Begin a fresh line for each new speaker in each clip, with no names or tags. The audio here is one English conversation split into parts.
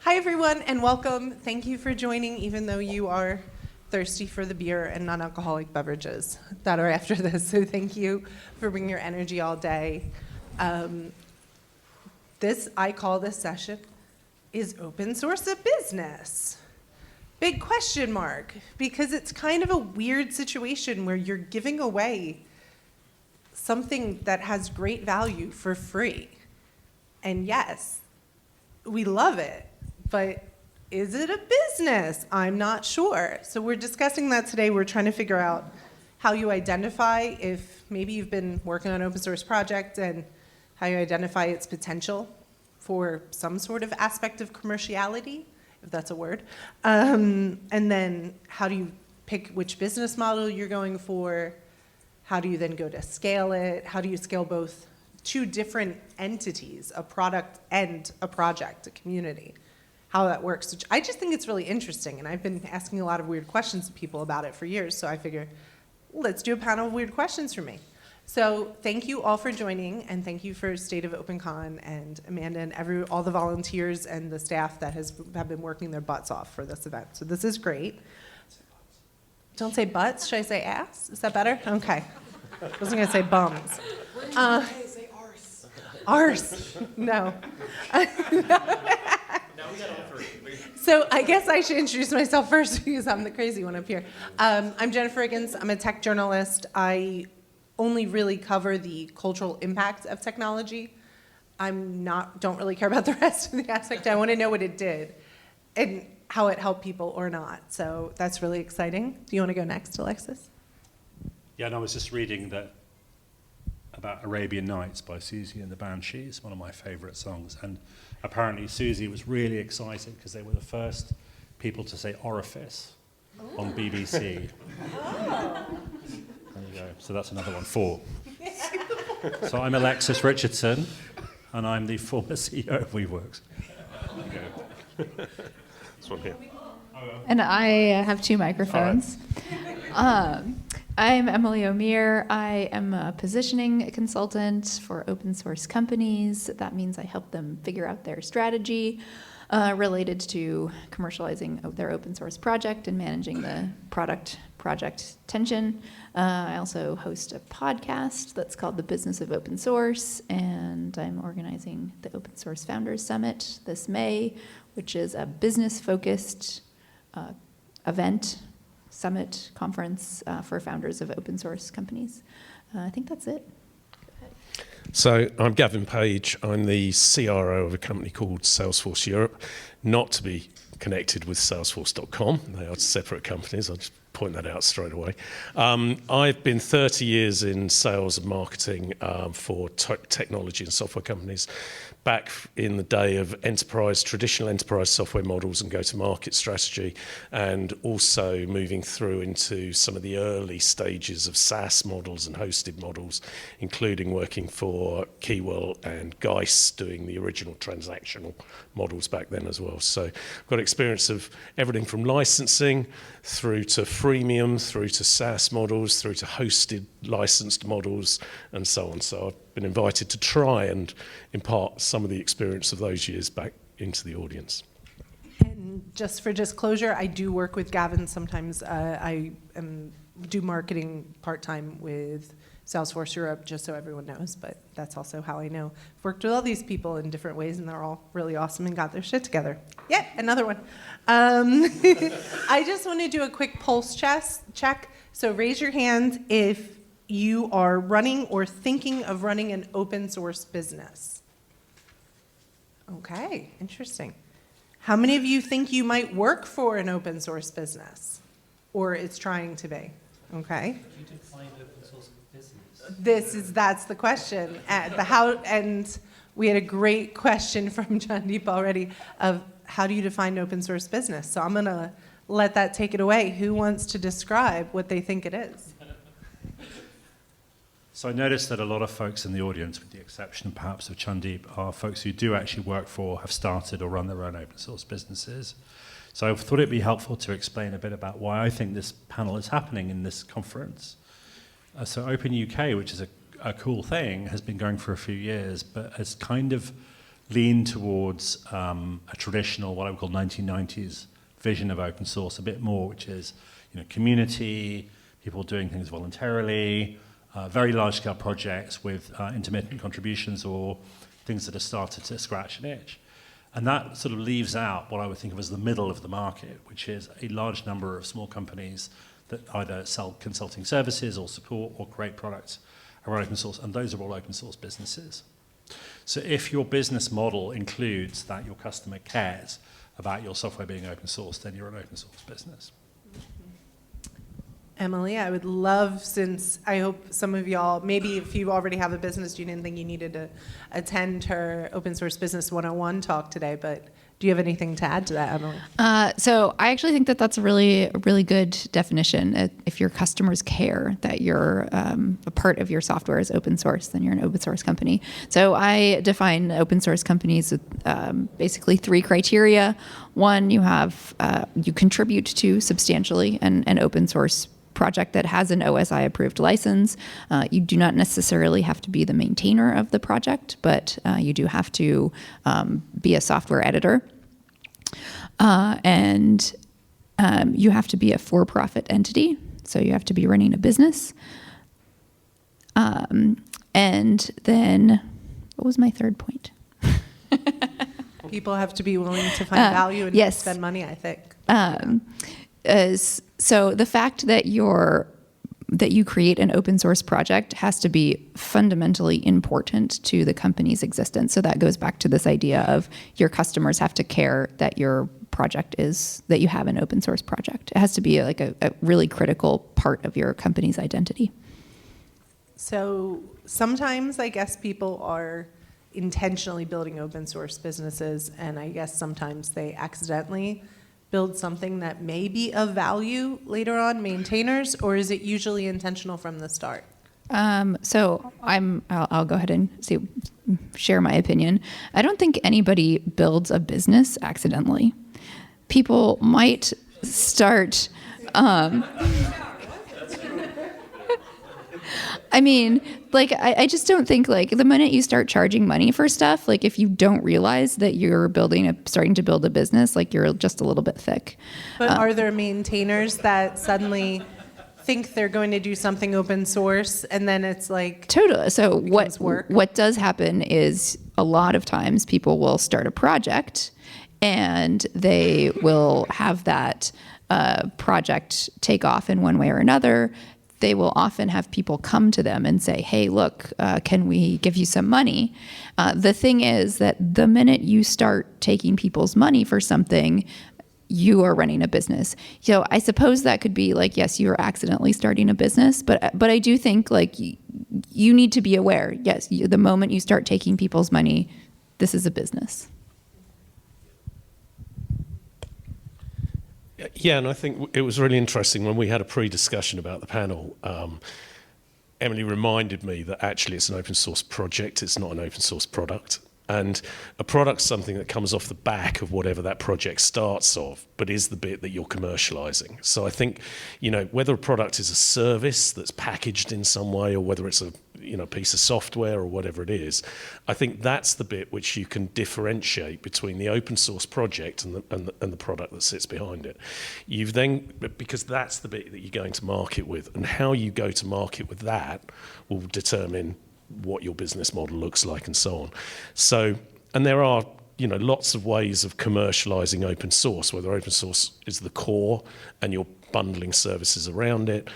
Hi, everyone, and welcome. Thank you for joining, even though you are thirsty for the beer and non-alcoholic beverages that are after this. So thank you for bringing your energy all day. I call this session, is open source a business? Big question mark, because it's kind of a weird situation where you're giving away something that has great value for free. And yes, we love it, but is it a business? I'm not sure. So we're discussing that today. We're trying to figure out how you identify if maybe you've been working on an open source project and how you identify its potential for some sort of aspect of commerciality, if that's a word. And then how do you pick which business model you're going for? How do you then go to scale it? How do you scale both two different entities, a product and a project, a community? How that works, which I just think it's really interesting, and I've been asking a lot of weird questions to people about it for years, so I figure, let's do a panel of weird questions for me. So thank you all for joining, and thank you for State of OpenCon and Amanda and all the volunteers and the staff that have been working their butts off for this event. So this is great. Don't say butts, should I say ass? Is that better? Okay. I wasn't gonna say bums.
Say arse.
Arse, no. So I guess I should introduce myself first because I'm the crazy one up here. I'm Jennifer Higgins. I'm a tech journalist. I only really cover the cultural impact of technology. Don't really care about the rest of the aspect. I want to know what it did and how it helped people or not. So that's really exciting. Do you want to go next, Alexis?
Yeah, and I was just reading about Arabian Nights by Susie and the Banshees, one of my favorite songs. And apparently Susie was really excited because they were the first people to say orifice on BBC.
Oh.
There you go. So that's another one, 4. So I'm Alexis Richardson, and I'm the former CEO of WeWorks. There you go. This one here.
And I have 2 microphones. I'm Emily O'Meara. I am a positioning consultant for open source companies. That means I help them figure out their strategy related to commercializing their open source project and managing the project tension. I also host a podcast that's called The Business of Open Source, and I'm organizing the Open Source Founders Summit this May, which is a business-focused event, summit, conference for founders of open source companies. I think that's it.
So I'm Gavin Page. I'm the CRO of a company called Salesforce Europe, not to be connected with Salesforce.com. They are separate companies. I'll just point that out straight away. I've been 30 years in sales and marketing for technology and software companies, back in the day of traditional enterprise software models and go-to-market strategy, and also moving through into some of the early stages of SaaS models and hosted models, including working for Keywell and Geis, doing the original transactional models back then as well. So I've got experience of everything from licensing through to freemium, through to SaaS models, through to hosted licensed models, and so on. So I've been invited to try and impart some of the experience of those years back into the audience.
And just for disclosure, I do work with Gavin sometimes. I do marketing part-time with Salesforce Europe, just so everyone knows, but that's also how I know. I've worked with all these people in different ways, and they're all really awesome and got their shit together. Yeah, another one. I just want to do a quick pulse check. So raise your hand if you are running or thinking of running an open source business. Okay, interesting. How many of you think you might work for an open source business? Or it's trying to be? Okay.
Could you define open source business?
That's the question. And we had a great question from John Deep already of how do you define open source business? So I'm gonna let that take it away. Who wants to describe what they think it is?
So I noticed that a lot of folks in the audience, with the exception perhaps of Chandeep, are folks who do actually work for, have started or run their own open source businesses. So I thought it'd be helpful to explain a bit about why I think this panel is happening in this conference. So OpenUK, which is a cool thing, has been going for a few years, but has kind of lean towards a traditional, what I would call 1990s vision of open source a bit more, which is community, people doing things voluntarily, very large-scale projects with intermittent contributions or things that are started to scratch an itch. And that sort of leaves out what I would think of as the middle of the market, which is a large number of small companies that either sell consulting services or support or create products around open source, and those are all open source businesses. So if your business model includes that your customer cares about your software being open source, then you're an open source business.
Emily, I would love, since I hope some of y'all, maybe if you already have a business, you didn't think you needed to attend her Open Source Business 101 talk today, but do you have anything to add to that, Emily?
So I actually think that that's a really good definition. If your customers care that you're a part of your software is open source, then you're an open source company. So I define open source companies with basically 3 criteria. One, you contribute to substantially an open source project that has an OSI approved license. You do not necessarily have to be the maintainer of the project, but you do have to be a software editor. And you have to be a for-profit entity, so you have to be running a business. And then, what was my third point?
People have to be willing to find value and
yes.
spend money, I think.
So the fact that you create an open source project has to be fundamentally important to the company's existence. So that goes back to this idea of your customers have to care that your project that you have an open source project. It has to be like a really critical part of your company's identity.
So sometimes I guess people are intentionally building open source businesses, and I guess sometimes they accidentally build something that may be of value later on, maintainers, or is it usually intentional from the start?
So I'll go ahead and share my opinion. I don't think anybody builds a business accidentally. People might start. I mean, I just don't think the minute you start charging money for stuff, if you don't realize that you're starting to build a business, you're just a little bit thick.
But are there maintainers that suddenly think they're going to do something open source and then it's
totally. So
work?
What does happen is a lot of times people will start a project and they will have that project take off in one way or another. They will often have people come to them and say, hey, look, can we give you some money? The thing is that the minute you start taking people's money for something, you are running a business. So I suppose that could be yes, you are accidentally starting a business, but I do think you need to be aware. Yes, the moment you start taking people's money, this is a business.
Yeah, and I think it was really interesting when we had a pre-discussion about the panel. Emily reminded me that actually it's an open source project, it's not an open source product. And a product's something that comes off the back of whatever that project starts off, but is the bit that you're commercializing. So I think, whether a product is a service that's packaged in some way or whether it's a piece of software or whatever it is, I think that's the bit which you can differentiate between the open source project and the product that sits behind it. Because that's the bit that you're going to market with, and how you go to market with that will determine what your business model looks like and so on. So, and there are lots of ways of commercializing open source, whether open source is the core and you're bundling services around it,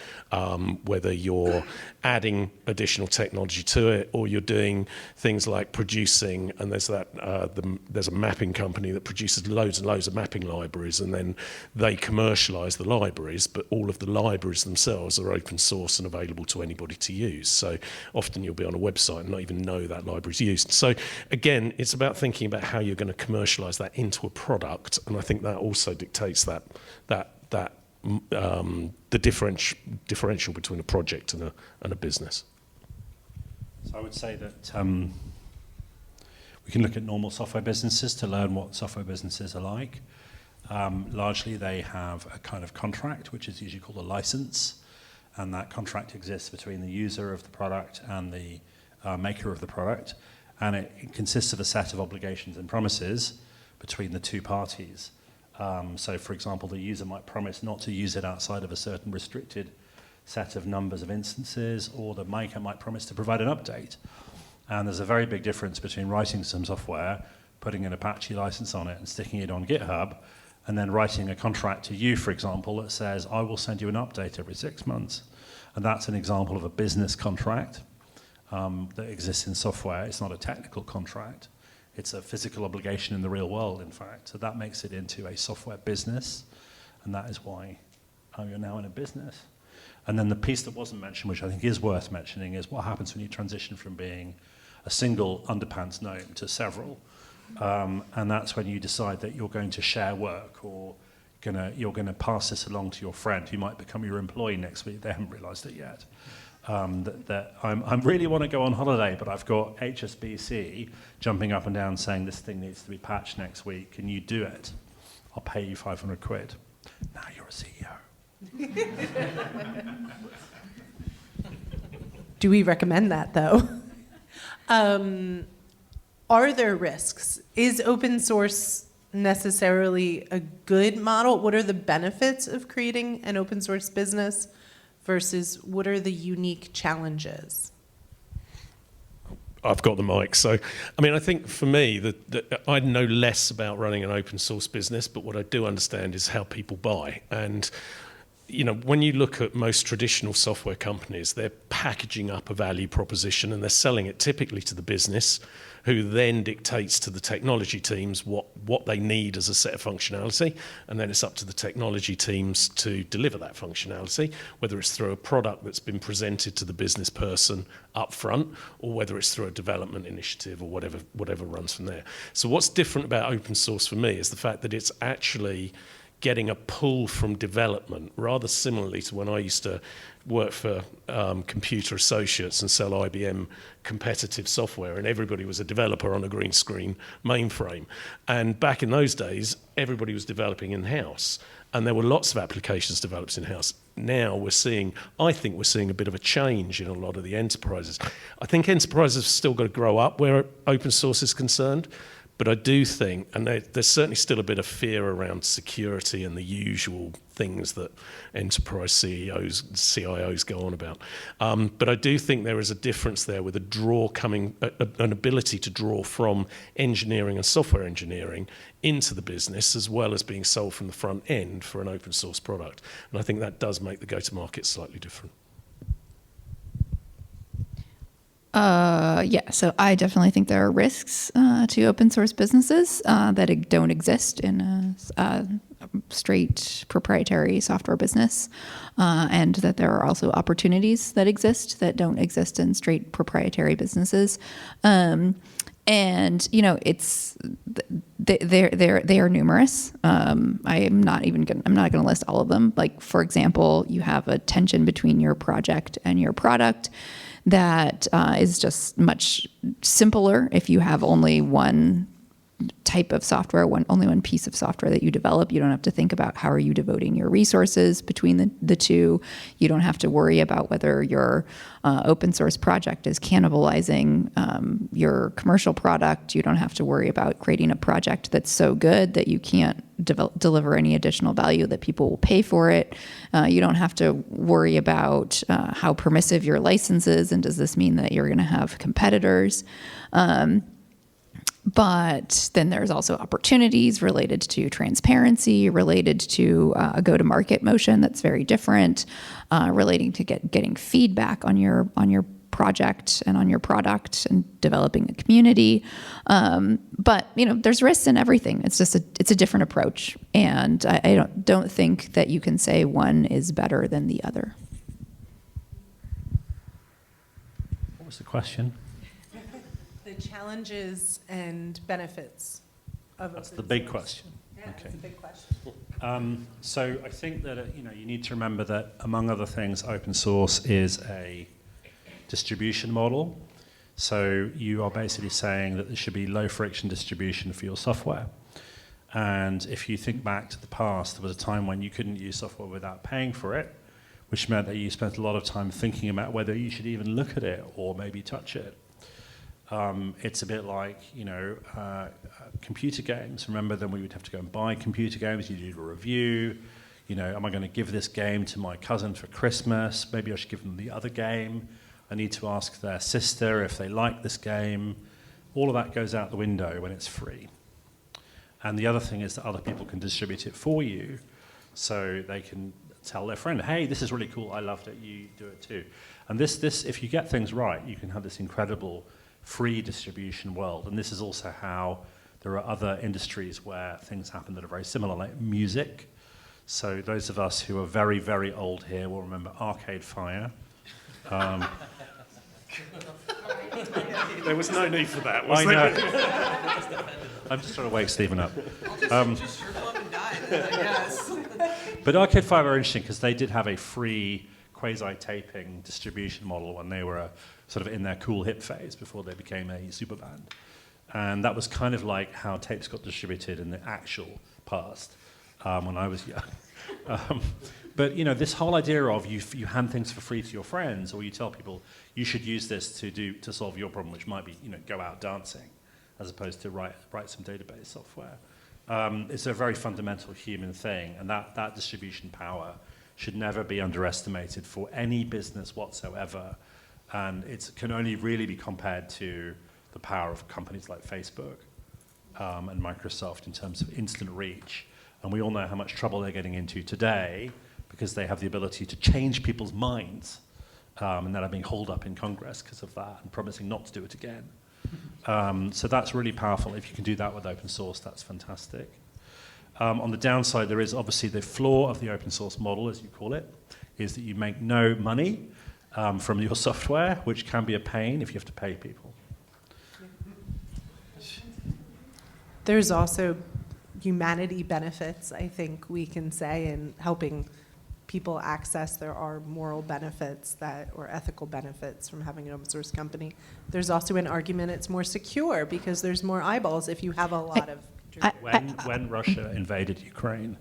whether you're adding additional technology to it, or you're doing things like producing, and there's a mapping company that produces loads and loads of mapping libraries, and then they commercialize the libraries, but all of the libraries themselves are open source and available to anybody to use. So often you'll be on a website and not even know that library's used. So again, it's about thinking about how you're going to commercialize that into a product, and I think that also dictates the differential between a project and a business.
So I would say that we can look at normal software businesses to learn what software businesses are like. Largely they have a kind of contract, which is usually called a license, and that contract exists between the user of the product and the maker of the product. and it consists of a set of obligations and promises between the two parties. So, for example, the user might promise not to use it outside of a certain restricted set of numbers of instances, or the maker might promise to provide an update. And there's a very big difference between writing some software, putting an Apache license on it and sticking it on GitHub, and then writing a contract to you, for example, that says, I will send you an update every 6 months. And that's an example of a business contract that exists in software. It's not a technical contract. It's a physical obligation in the real world, in fact. So that makes it into a software business, and that is why you're now in a business. And then the piece that wasn't mentioned, which I think is worth mentioning, is what happens when you transition from being a single underpants gnome to several. And that's when you decide that you're going to share work, or you're gonna pass this along to your friend who might become your employee next week. They haven't realized it yet. That I really want to go on holiday, but I've got HSBC jumping up and down saying this thing needs to be patched next week. Can you do it? I'll pay you 500 quid. Now you're a CEO.
Do we recommend that, though? Are there risks? Is open source necessarily a good model? What are the benefits of creating an open source business versus what are the unique challenges?
I've got the mic. So, I mean, I think for me, that I know less about running an open source business, but what I do understand is how people buy. And you know, when you look at most traditional software companies, they're packaging up a value proposition and they're selling it typically to the business, who then dictates to the technology teams what they need as a set of functionality, and then it's up to the technology teams to deliver that functionality, whether it's through a product that's been presented to the business person up front, or whether it's through a development initiative or whatever runs from there. So what's different about open source for me is the fact that it's actually getting a pull from development, rather similarly to when I used to work for Computer Associates and sell IBM competitive software, and everybody was a developer on a green screen mainframe. And back in those days, everybody was developing in-house, and there were lots of applications developed in-house. Now I think we're seeing a bit of a change in a lot of the enterprises. I think enterprises have still got to grow up where open source is concerned. But I do think, and there's certainly still a bit of fear around security and the usual things that enterprise CIOs go on about. But I do think there is a difference there with an ability to draw from engineering and software engineering into the business, as well as being sold from the front end for an open source product. And I think that does make the go-to-market slightly different.
Yeah, so I definitely think there are risks to open source businesses that don't exist in a straight proprietary software business, and that there are also opportunities that exist that don't exist in straight proprietary businesses. And you know, they are numerous. I'm not going to list all of them. Like, for example, you have a tension between your project and your product that is just much simpler if you have only one type of software, only one piece of software that you develop. You don't have to think about how are you devoting your resources between the two. You don't have to worry about whether your open source project is cannibalizing your commercial product. You don't have to worry about creating a project that's so good that you can't deliver any additional value that people will pay for it. You don't have to worry about how permissive your license is, and does this mean that you're going to have competitors. But then there's also opportunities related to transparency, related to a go-to-market motion that's very different, relating to getting feedback on your project and on your product and developing a community. But you know, there's risks in everything. It's just it's a different approach, and I don't think that you can say one is better than the other.
What was the question?
The challenges and benefits of
That's
open
the big
source.
question.
Yeah,
Okay.
that's a big question.
So I think that you need to remember that, among other things, open source is a distribution model. So you are basically saying that there should be low friction distribution for your software. And if you think back to the past, there was a time when you couldn't use software without paying for it, which meant that you spent a lot of time thinking about whether you should even look at it or maybe touch it. It's a bit like, computer games. Remember, then we would have to go and buy computer games. You do a review. Am I going to give this game to my cousin for Christmas? Maybe I should give them the other game. I need to ask their sister if they like this game. All of that goes out the window when it's free. And the other thing is that other people can distribute it for you, so they can tell their friend, hey, this is really cool, I loved it, you do it too. And this, if you get things right, you can have this incredible free distribution world. And this is also how there are other industries where things happen that are very similar, like music. So those of us who are very, very old here will remember Arcade Fire.
There was no need for that, was
I
there?
know. I'm just trying to wake Stephen up.
Just shrivel up and die, I guess.
But Arcade Fire were interesting because they did have a free quasi-taping distribution model when they were sort of in their cool hip phase before they became a super band. And that was kind of like how tapes got distributed in the actual past when I was young. But this whole idea of you hand things for free to your friends, or you tell people you should use this to solve your problem, which might be go out dancing, as opposed to write some database software. It's a very fundamental human thing, and that distribution power should never be underestimated for any business whatsoever. And it can only really be compared to the power of companies like Facebook and Microsoft in terms of instant reach. And we all know how much trouble they're getting into today because they have the ability to change people's minds, and that are being hauled up in Congress because of that and promising not to do it again. So that's really powerful. If you can do that with open source, that's fantastic. On the downside, there is obviously the flaw of the open source model, as you call it, is that you make no money from your software, which can be a pain if you have to pay people.
There's also humanity benefits, I think we can say, in helping people access. There are moral benefits or ethical benefits from having an open source company. There's also an argument it's more secure because there's more eyeballs if you have a lot of...
When Russia invaded Ukraine,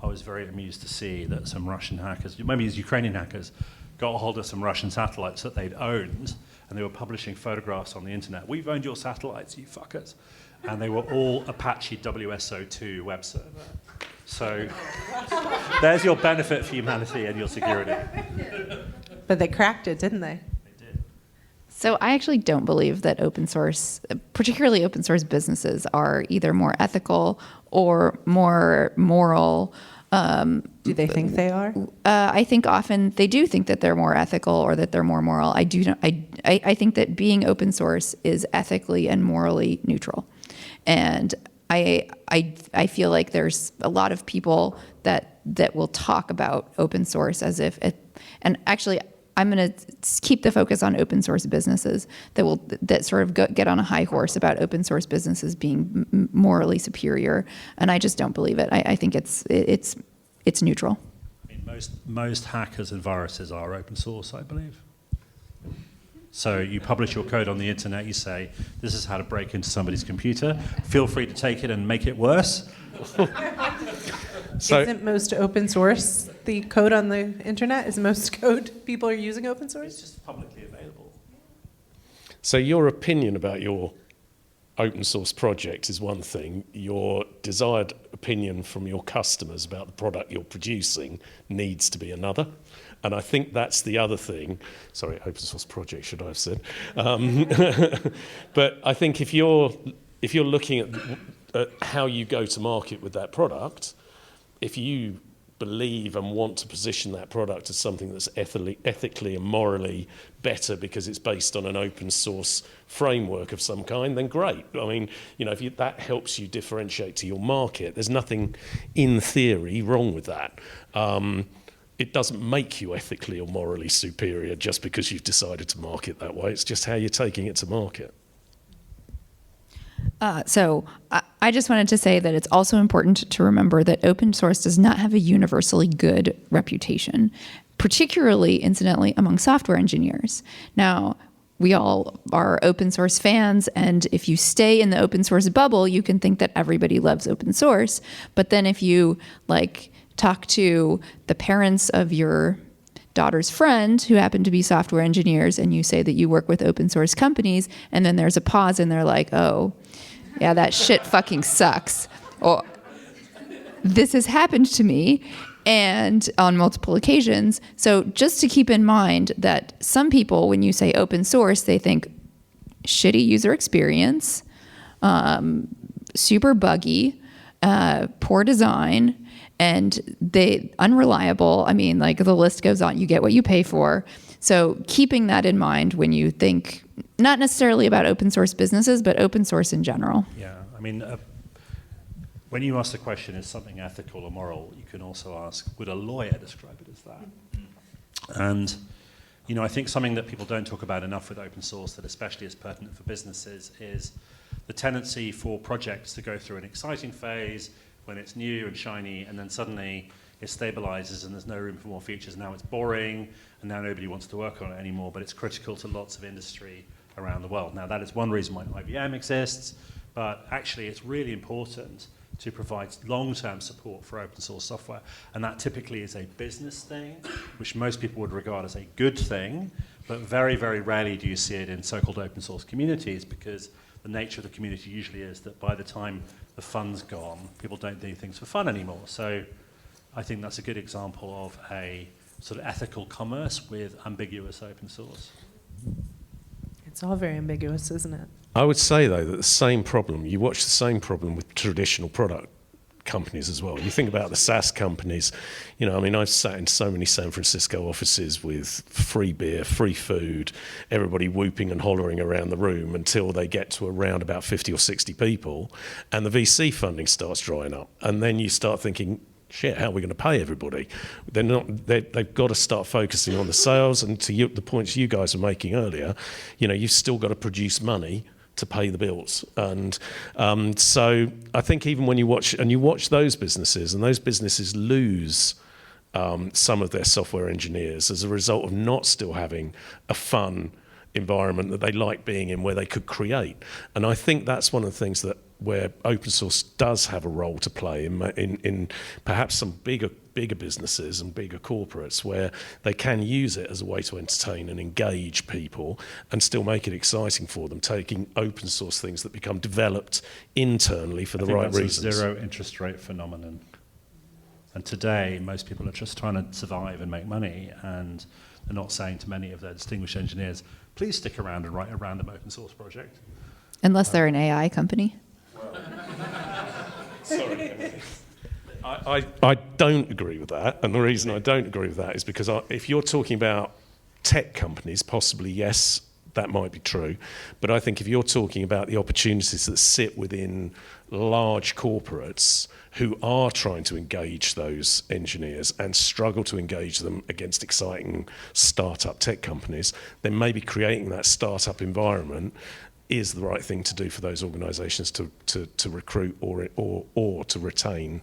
I was very amused to see that some Russian hackers, maybe these Ukrainian hackers, got a hold of some Russian satellites that they'd owned, and they were publishing photographs on the internet. We've owned your satellites, you fuckers. And they were all Apache WSO2 web server. So there's your benefit for humanity and your security.
But they cracked it, didn't they?
They did.
So I actually don't believe that open source, particularly open source businesses, are either more ethical or more moral.
Do they think they are?
I think often they do think that they're more ethical or that they're more moral. I think that being open source is ethically and morally neutral. And I feel like there's a lot of people that will talk about open source as if and actually I'm going to keep the focus on open source businesses that sort of get on a high horse about open source businesses being morally superior, and I just don't believe it. I think it's neutral.
I mean, most hackers and viruses are open source, I believe. So you publish your code on the internet, you say, this is how to break into somebody's computer. Feel free to take it and make it worse.
So,
Isn't most open source the code on the internet? Is most code people are using open source?
It's just publicly available.
so your opinion about your open source project is one thing. Your desired opinion from your customers about the product you're producing needs to be another. And I think that's the other thing. Sorry, open source project, should I have said? But I think if you're looking at how you go to market with that product, if you believe and want to position that product as something that's ethically and morally better because it's based on an open source framework of some kind, then great. I mean, if that helps you differentiate to your market, there's nothing in theory wrong with that. It doesn't make you ethically or morally superior just because you've decided to market that way. It's just how you're taking it to market.
So I just wanted to say that it's also important to remember that open source does not have a universally good reputation, particularly, incidentally, among software engineers. Now, we all are open source fans, and if you stay in the open source bubble, you can think that everybody loves open source. But then if you talk to the parents of your daughter's friend who happen to be software engineers, and you say that you work with open source companies, and then there's a pause and they're like, oh, yeah, that shit fucking sucks. Or this has happened to me, and on multiple occasions. So just to keep in mind that some people, when you say open source, they think shitty user experience, super buggy, poor design, and they unreliable. I mean, like the list goes on. You get what you pay for. So keeping that in mind when you think not necessarily about open source businesses, but open source in general.
Yeah, I mean, when you ask the question, is something ethical or moral, you can also ask, would a lawyer describe it as that? And, you know, I think something that people don't talk about enough with open source that especially is pertinent for businesses is the tendency for projects to go through an exciting phase when it's new and shiny, and then suddenly it stabilizes and there's no room for more features. Now it's boring, and now nobody wants to work on it anymore, but it's critical to lots of industry around the world. Now that is one reason why IBM exists, but actually it's really important to provide long-term support for open source software, and that typically is a business thing, which most people would regard as a good thing, but very, very rarely do you see it in so-called open source communities, because the nature of the community usually is that by the time the fun's gone, people don't do things for fun anymore. So I think that's a good example of a sort of ethical commerce with ambiguous open source.
It's all very ambiguous, isn't it?
I would say, though, that the same problem, you watch the same problem with traditional product companies as well. You think about the SaaS companies, you know, I mean, I've sat in so many San Francisco offices with free beer, free food, everybody whooping and hollering around the room until they get to around about 50 or 60 people, and the VC funding starts drying up. And then you start thinking, shit, how are we going to pay everybody? They've got to start focusing on the sales, and to the points you guys were making earlier, you know, you've still got to produce money to pay the bills. And so I think even when you watch those businesses, and those businesses lose some of their software engineers as a result of not still having a fun environment that they like being in, where they could create. And I think that's one of the things that where open source does have a role to play in perhaps some bigger businesses and bigger corporates, where they can use it as a way to entertain and engage people and still make it exciting for them, taking open source things that become developed internally for the right reasons.
It's a zero interest rate phenomenon. And today, most people are just trying to survive and make money, and they're not saying to many of their distinguished engineers, please stick around and write a random open source project.
Unless they're an AI company.
Sorry. I don't agree with that, and the reason I don't agree with that is because if you're talking about tech companies, possibly yes, that might be true, but I think if you're talking about the opportunities that sit within large corporates who are trying to engage those engineers and struggle to engage them against exciting startup tech companies, then maybe creating that startup environment is the right thing to do for those organisations to recruit or to retain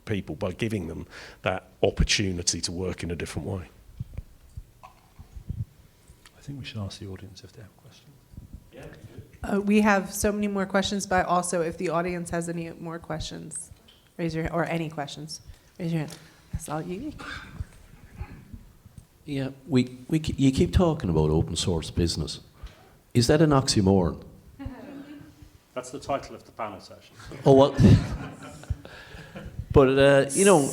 people by giving them that opportunity to work in a different way.
I think we should ask the audience if they have questions.
We have so many more questions, but also if the audience has any more questions, raise your hand, or any questions, raise your hand. That's all you need.
Yeah, you keep talking about open source business. Is that an oxymoron?
That's the title of the panel session.
Oh, well. But, you know,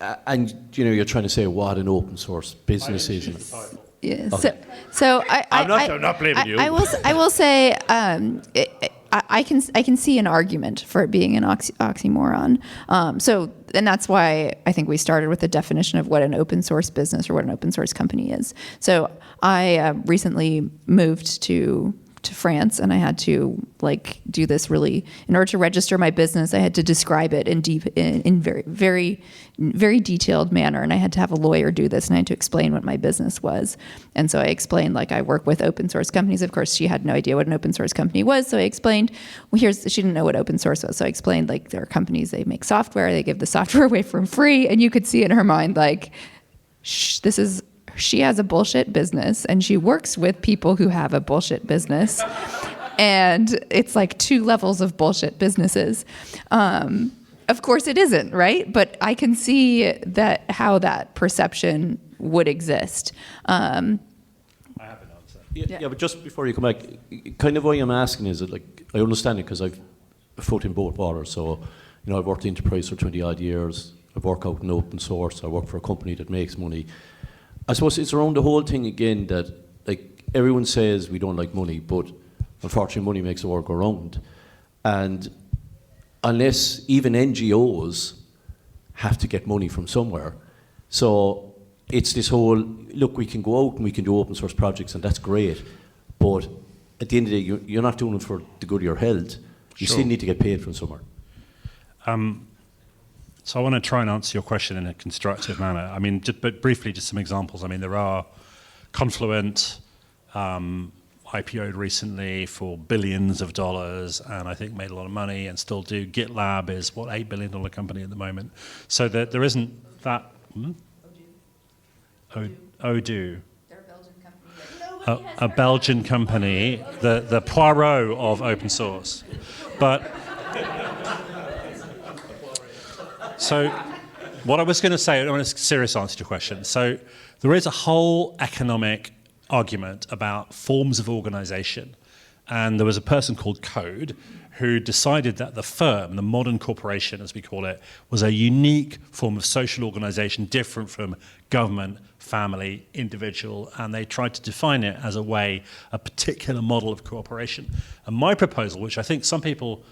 and, you know, you're trying to say what an open source business is.
Yeah.
Okay.
So
I'm not blaming you.
I will say I can see an argument for it being an oxymoron. And that's why I think we started with the definition of what an open source business or what an open source company is. So I recently moved to France, and I had to do this really, in order to register my business, I had to describe it in very, very, very detailed manner, and I had to have a lawyer do this, and I had to explain what my business was. And so I explained, I work with open source companies. Of course, she had no idea what an open source company was, so I explained, she didn't know what open source was, so I explained, there are companies, they make software, they give the software away for free, and you could see in her mind, she has a bullshit business, and she works with people who have a bullshit business. And it's 2 levels of bullshit businesses. Of course it isn't, right? But I can see how that perception would exist.
I have an answer.
Yeah, but just before you come back, kind of why I'm asking is that, like, I understand it because I've a foot in both waters. So, I've worked in enterprise for 20 odd years. I've worked out in open source. I work for a company that makes money. I suppose it's around the whole thing again that, like, everyone says we don't like money, but unfortunately money makes the world go round. And unless even NGOs have to get money from somewhere, so it's this whole, look, we can go out and we can do open source projects and that's great, but at the end of the day, you're not doing it for the good of your health. You still need to get paid from somewhere.
So I want to try and answer your question in a constructive manner. I mean, but briefly, just some examples. I mean, there are Confluent, IPO'd recently for billions of dollars, and I think made a lot of money and still do. GitLab is, $8 billion company at the moment. So there isn't that... Odoo.
They're a Belgian company.
A Belgian company, the Poirot of open source. But... So what I was going to say, I want a serious answer to your question. So there is a whole economic argument about forms of organization. And there was a person called Code who decided that the firm, the modern corporation as we call it, was a unique form of social organization different from government, family, individual, and they tried to define it as a particular model of cooperation. And my proposal, which I think some people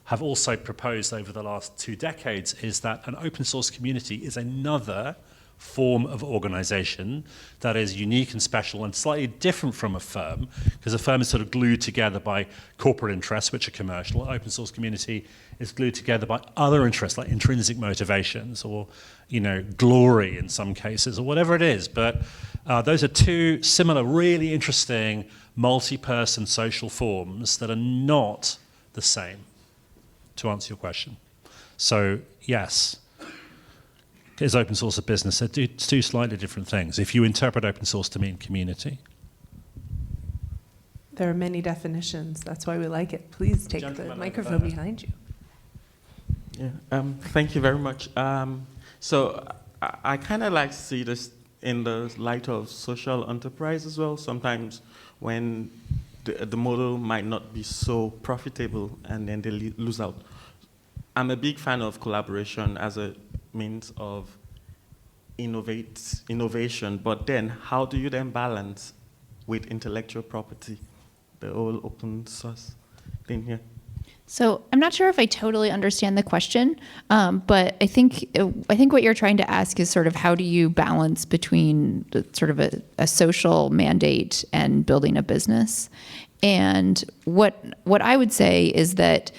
have also proposed over the last 2 decades, is that an open source community is another form of organization that is unique and special and slightly different from a firm, because a firm is sort of glued together by corporate interests, which are commercial. An open source community is glued together by other interests, like intrinsic motivations or, glory in some cases, or whatever it is. But those are 2 similar, really interesting multi-person social forms that are not the same, to answer your question. So, yes, is open source a business? They're 2 slightly different things if you interpret open source to mean community.
There are many definitions. That's why we like it. Please take the microphone behind you.
Yeah. Thank you very much. So I kind of like to see this in the light of social enterprise as well. Sometimes when the model might not be so profitable and then they lose out. I'm a big fan of collaboration as a means of innovation, but then how do you then balance with intellectual property, the whole open source thing here?
So I'm not sure if I totally understand the question, but I think what you're trying to ask is sort of how do you balance between sort of a social mandate and building a business? And what I would say is that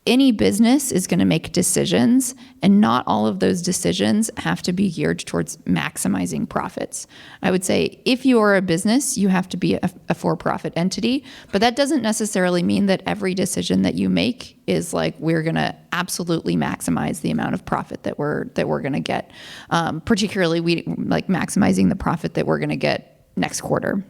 any business is going to make decisions, and not all of those decisions have to be geared towards maximizing profits. I would say if you are a business, you have to be a for-profit entity, but that doesn't necessarily mean that every decision that you make is like, we're going to absolutely maximize the amount of profit that we're going to get. Particularly, we like maximizing the profit that we're going to get next quarter.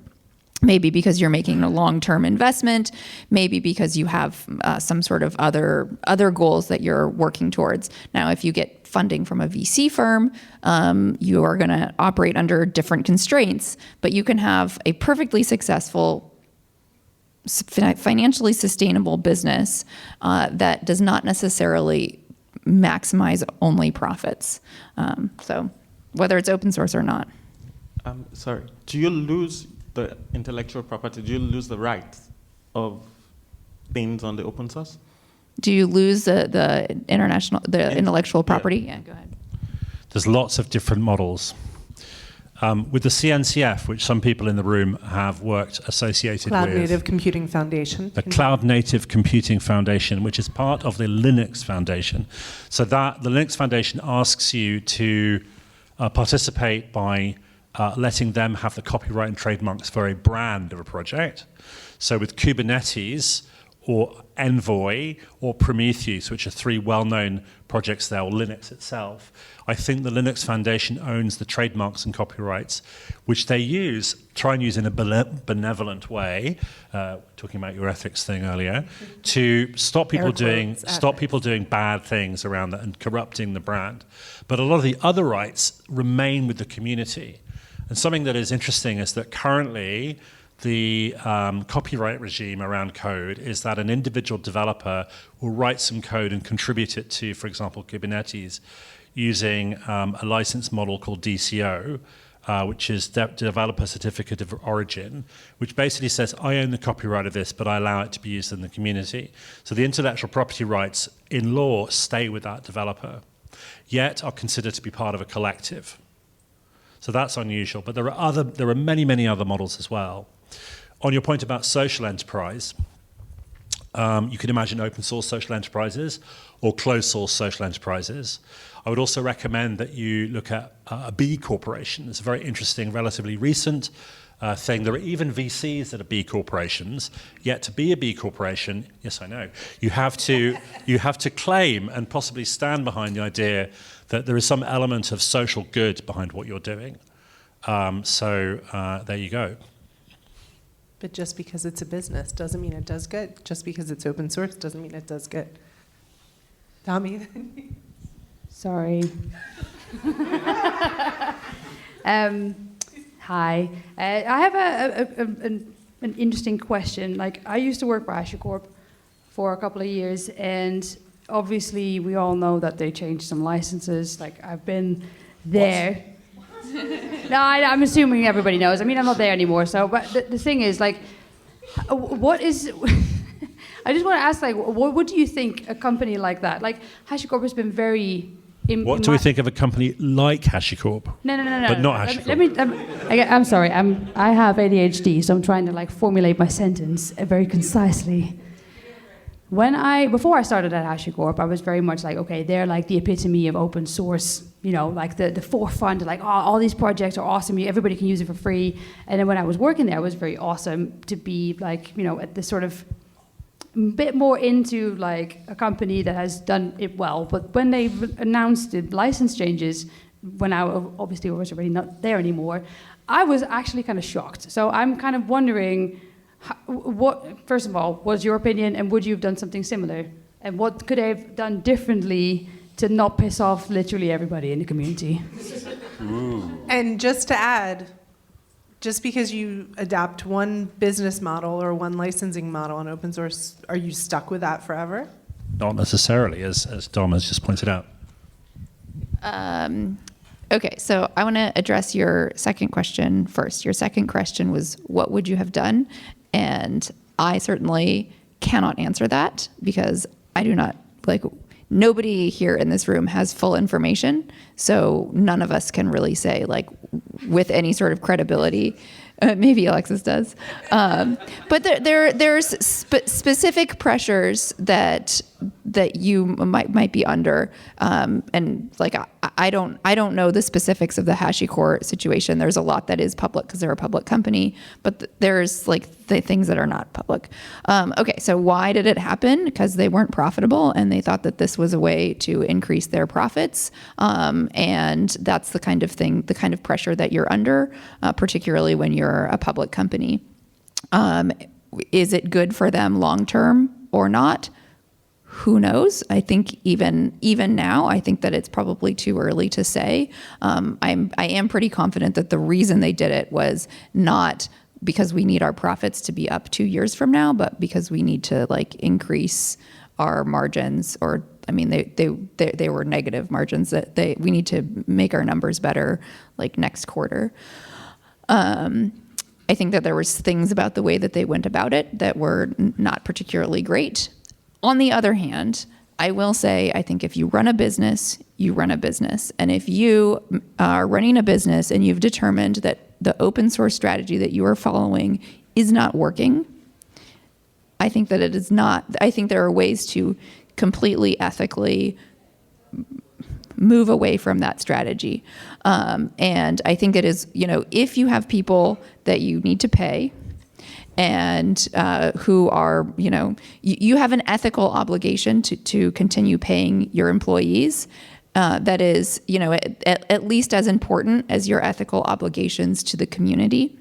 Maybe because you're making a long-term investment, maybe because you have some sort of other goals that you're working towards. Now, if you get funding from a VC firm, you are going to operate under different constraints, but you can have a perfectly successful, financially sustainable business that does not necessarily maximize only profits. So whether it's open source or not.
Sorry, do you lose the intellectual property? Do you lose the rights of things on the open source?
Do you lose the intellectual property? Yeah, go ahead.
There's lots of different models. With the CNCF, which some people in the room have worked associated
Cloud
with.
Native Computing Foundation.
The Cloud Native Computing Foundation, which is part of the Linux Foundation. So that the Linux Foundation asks you to participate by letting them have the copyright and trademarks for a brand of a project. So with Kubernetes, or Envoy, or Prometheus, which are three well-known projects there, or Linux itself. I think the Linux Foundation owns the trademarks and copyrights, which they try and use in a benevolent way, talking about your ethics thing earlier, to stop people doing bad things around that and corrupting the brand. But a lot of the other rights remain with the community. And something that is interesting is that currently the copyright regime around code is that an individual developer will write some code and contribute it to, for example, Kubernetes, using a license model called DCO, which is Developer Certificate of Origin, which basically says, I own the copyright of this, but I allow it to be used in the community. So the intellectual property rights in law stay with that developer, yet are considered to be part of a collective. So that's unusual, but there are many, many other models as well. On your point about social enterprise, you can imagine open source social enterprises or closed source social enterprises. I would also recommend that you look at a B corporation. It's a very interesting, relatively recent thing. There are even VCs that are B corporations, yet to be a B corporation, yes, I know, you have to claim and possibly stand behind the idea that there is some element of social good behind what you're doing. There you go.
But just because it's a business doesn't mean it does good. Just because it's open source doesn't mean it does good. Tommy?
Sorry. Hi. I have an interesting question. Like, I used to work for HashiCorp for a couple of years, and obviously we all know that they changed some licenses. Like, I've been there. No, I'm assuming everybody knows. I mean, I'm not there anymore. So, but the thing is, like, what is... I just want to ask, like, what do you think a company like that... Like, HashiCorp has been very...
What do we think of a company like HashiCorp?
No.
But not HashiCorp.
I'm sorry. I have ADHD, so I'm trying to, like, formulate my sentence very concisely. Before I started at HashiCorp, I was very much like, okay, they're like the epitome of open source, you know, like the forefront, like, oh, all these projects are awesome, everybody can use it for free. And then when I was working there, it was very awesome to be like, you know, at this sort of bit more into like a company that has done it well. But when they announced the license changes, when I obviously was already not there anymore, I was actually kind of shocked. So I'm kind of wondering, what, first of all, what's your opinion, and would you have done something similar? And what could they have done differently to not piss off literally everybody in the community?
Ooh. And just to add, just because you adapt one business model or one licensing model in open source, are you stuck with that forever?
Not necessarily, as Dom has just pointed out.
Okay, so I want to address your second question first. Your second question was, what would you have done? And I certainly cannot answer that because I do not, like, nobody here in this room has full information. So none of us can really say, like, with any sort of credibility. Maybe Alexis does. But there's specific pressures that you might be under, and like I don't know the specifics of the HashiCorp situation. There's a lot that is public because they're a public company, but there's like the things that are not public. Okay, so why did it happen? Because they weren't profitable and they thought that this was a way to increase their profits, and that's the kind of thing, the kind of pressure that you're under, particularly when you're a public company. Is it good for them long term or not? Who knows? I think even now, I think that it's probably too early to say. I am pretty confident that the reason they did it was not because we need our profits to be up 2 years from now, but because we need to like increase our margins, or I mean they were negative margins, that we need to make our numbers better like next quarter. I think that there was things about the way that they went about it that were not particularly great. On the other hand, I will say, I think if you run a business, you run a business. And if you are running a business and you've determined that the open source strategy that you are following is not working, I think that it is not. I think there are ways to completely ethically move away from that strategy. And I think it is, you know, if you have people that you need to pay and who are, you have an ethical obligation to continue paying your employees. That is, at least as important as your ethical obligations to the community.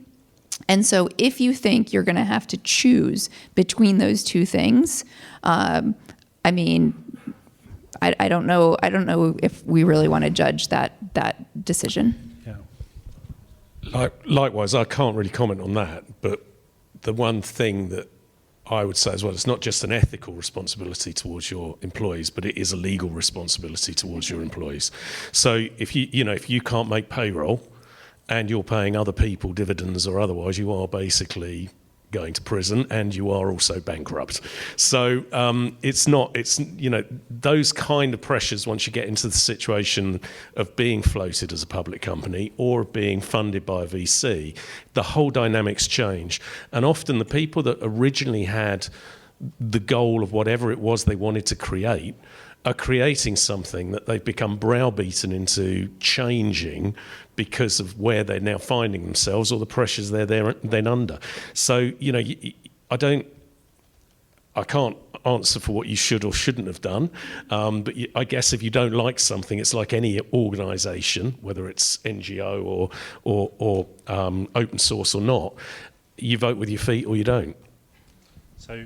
And so if you think you're going to have to choose between those two things, I don't know if we really want to judge that decision.
Yeah. Likewise, I can't really comment on that, but the one thing that I would say as well, it's not just an ethical responsibility towards your employees, but it is a legal responsibility towards your employees. So if you can't make payroll and you're paying other people dividends or otherwise, you are basically going to prison and you are also bankrupt. So those kind of pressures, once you get into the situation of being floated as a public company or being funded by a VC, the whole dynamics change. And often the people that originally had the goal of whatever it was they wanted to create are creating something that they've become browbeaten into changing because of where they're now finding themselves or the pressures they're then under. So, I can't answer for what you should or shouldn't have done, but I guess if you don't like something, it's like any organisation, whether it's NGO or open source or not, you vote with your feet or you don't.
So,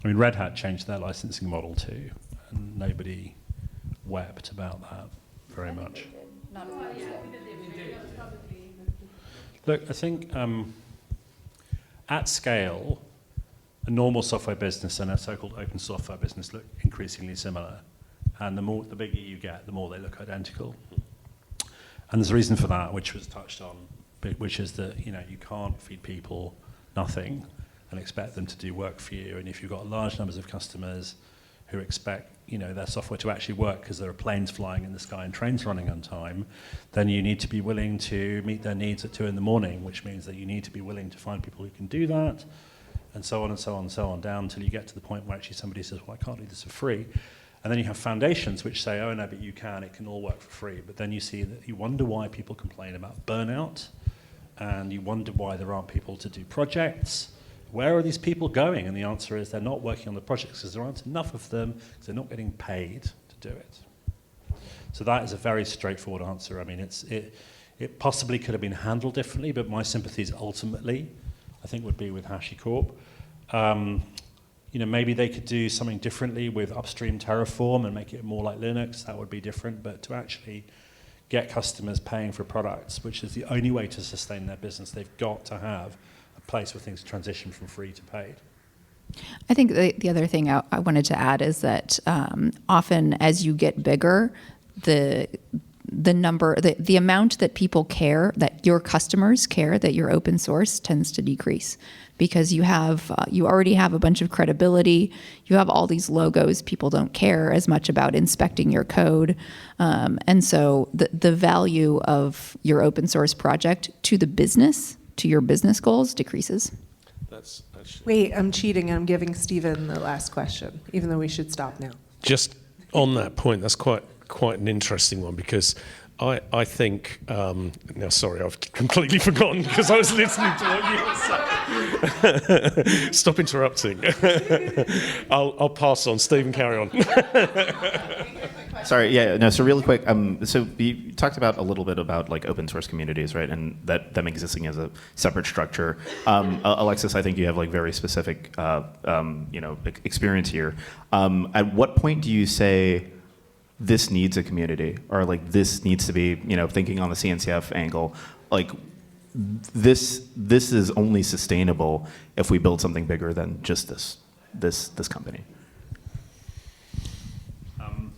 Red Hat changed their licensing model too, and nobody wept about that very much. Look, I think at scale, a normal software business and a so-called open software business look increasingly similar. And the bigger you get, the more they look identical. And there's a reason for that, which was touched on, which is that you can't feed people nothing and expect them to do work for you. And if you've got large numbers of customers who expect their software to actually work because there are planes flying in the sky and trains running on time, then you need to be willing to meet their needs at 2 a.m, which means that you need to be willing to find people who can do that, and so on and so on and so on, down until you get to the point where actually somebody says, well, I can't do this for free. And then you have foundations which say, oh no, but you can, it can all work for free. But then you see that you wonder why people complain about burnout, and you wonder why there aren't people to do projects. Where are these people going? And the answer is they're not working on the projects because there aren't enough of them, because they're not getting paid to do it. So that is a very straightforward answer. I mean, it possibly could have been handled differently, but my sympathies ultimately, I think, would be with HashiCorp. Maybe they could do something differently with upstream Terraform and make it more like Linux. That would be different. But to actually get customers paying for products, which is the only way to sustain their business, they've got to have a place where things transition from free to paid.
I think the other thing I wanted to add is that often as you get bigger, the amount that people care, that your customers care that you're open source, tends to decrease, because you already have a bunch of credibility. You have all these logos. People don't care as much about inspecting your code, and so the value of your open source project to the business, to your business goals, decreases.
That's actually...
Wait, I'm cheating. I'm giving Stephen the last question, even though we should stop now.
Just on that point, that's quite an interesting one, because I think, now sorry, I've completely forgotten because I was listening to what you were saying. Stop interrupting. I'll pass on. Stephen, carry on.
Sorry, yeah, no, so really quick, so you talked about a little bit about like open source communities, right, and them existing as a separate structure. Alexis, I think you have like very specific, experience here. At what point do you say this needs a community, or like this needs to be, thinking on the CNCF angle, like this is only sustainable if we build something bigger than just this company?
I'm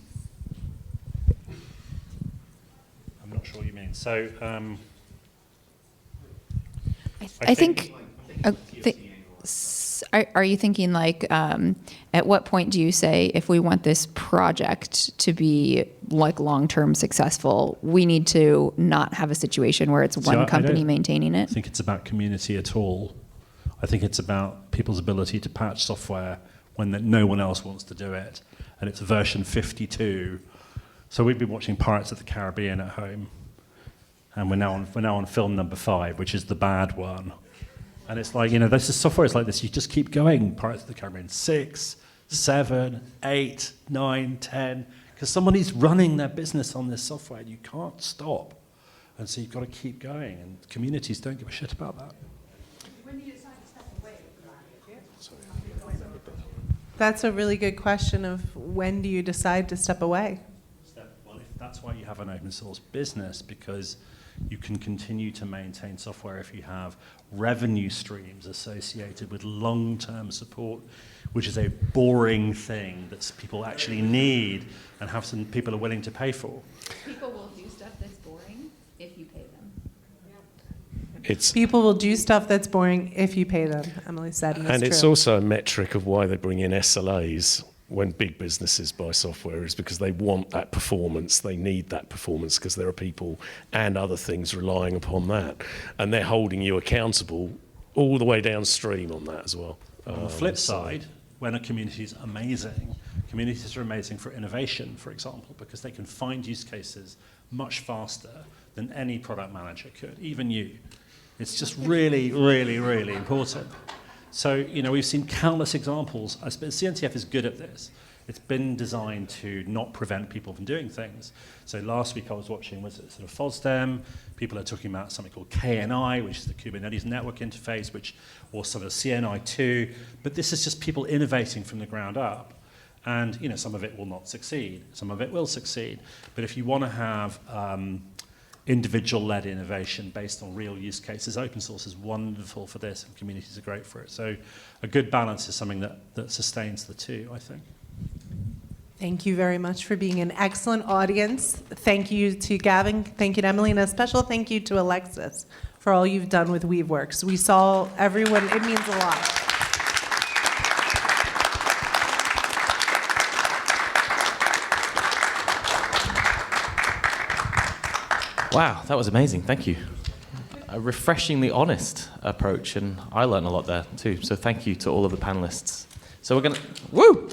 not sure what you mean. So
I think are you thinking like, at what point do you say, if we want this project to be like long-term successful, we need to not have a situation where it's one company maintaining it?
I think it's about community at all. I think it's about people's ability to patch software when no one else wants to do it. And it's version 52. So we've been watching Pirates of the Caribbean at home. And we're now on film number 5, which is the bad one. And it's like, this is software is like this. You just keep going. Prior to the camera in 6, 7, 8, 9, 10. Because somebody's running their business on this software. You can't stop. And so you've got to keep going. And communities don't give a shit about that.
When do you decide to step away? That's a really good question of when do you decide to step away?
Well, that's why you have an open source business, because you can continue to maintain software if you have revenue streams associated with long-term support, which is a boring thing that people actually need and have some people are willing to pay for.
People will do stuff that's boring if you pay them.
People will do stuff that's boring if you pay them, Emily said, and
it's
true.
also a metric of why they bring in SLAs when big businesses buy software, is because they want that performance. They need that performance because there are people and other things relying upon that. And they're holding you accountable all the way downstream on that as well.
On the flip side, when a community is amazing, communities are amazing for innovation, for example, because they can find use cases much faster than any product manager could, even you. It's just really, really, really important. So, we've seen countless examples. CNCF is good at this. It's been designed to not prevent people from doing things. So last week I was watching, was it sort of FOSDEM? People are talking about something called KNI, which is the Kubernetes network interface, or sort of CNI2. But this is just people innovating from the ground up. And, some of it will not succeed. Some of it will succeed. But if you want to have individual-led innovation based on real use cases, open source is wonderful for this, and communities are great for it. So a good balance is something that sustains the two, I think.
Thank you very much for being an excellent audience. Thank you to Gavin, thank you to Emily, and a special thank you to Alexis for all you've done with Weaveworks. We saw everyone, it means a lot.
Wow, that was amazing. Thank you. A refreshingly honest approach, and I learned a lot there too. So thank you to all of the panelists. So we're going to... Woo!